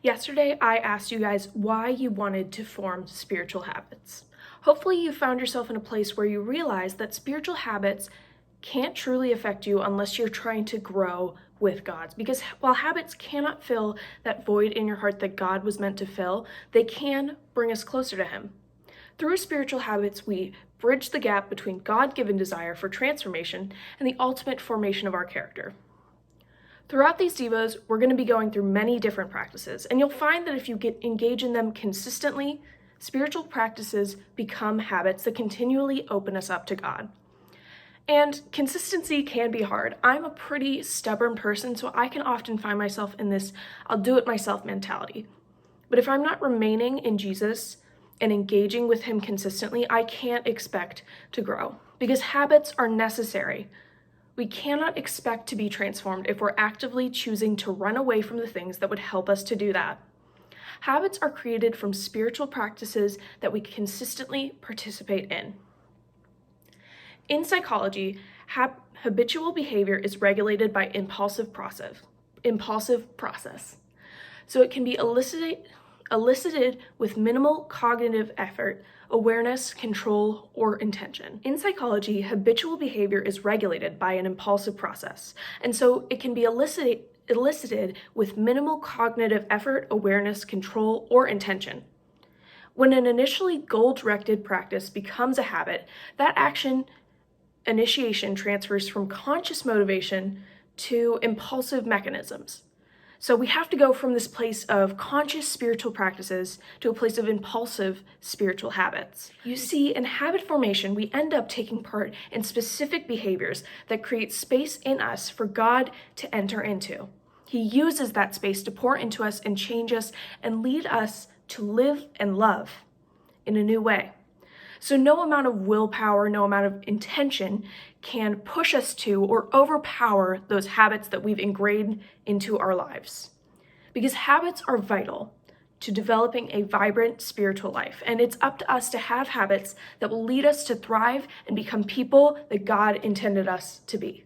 Yesterday, I asked you guys why you wanted to form spiritual habits. Hopefully, you found yourself in a place where you realize that spiritual habits can't truly affect you unless you're trying to grow with God. Because while habits cannot fill that void in your heart that God was meant to fill, they can bring us closer to Him. Through spiritual habits, we bridge the gap between God-given desire for transformation and the ultimate formation of our character. Throughout these devos, we're going to be going through many different practices, and you'll find that if you engage in them consistently, spiritual practices become habits that continually open us up to God. And consistency can be hard. I'm a pretty stubborn person, so I can often find myself in this I'll do it myself mentality. But if I'm not remaining in Jesus and engaging with Him consistently, I can't expect to grow, because habits are necessary. We cannot expect to be transformed if we're actively choosing to run away from the things that would help us to do that. Habits are created from spiritual practices that we consistently participate in. In psychology, habitual behavior is regulated by impulsive process. So it can be elicited with minimal cognitive effort, awareness, control, or intention. In psychology, habitual behavior is regulated by an impulsive process, and so it can be elicited with minimal cognitive effort, awareness, control, or intention. When an initially goal-directed practice becomes a habit, that action initiation transfers from conscious motivation to impulsive mechanisms. So we have to go from this place of conscious spiritual practices to a place of impulsive spiritual habits. You see, in habit formation, we end up taking part in specific behaviors that create space in us for God to enter into. He uses that space to pour into us and change us and lead us to live and love in a new way. So no amount of willpower, no amount of intention can push us to or overpower those habits that we've ingrained into our lives. Because habits are vital to developing a vibrant spiritual life, and it's up to us to have habits that will lead us to thrive and become people that God intended us to be.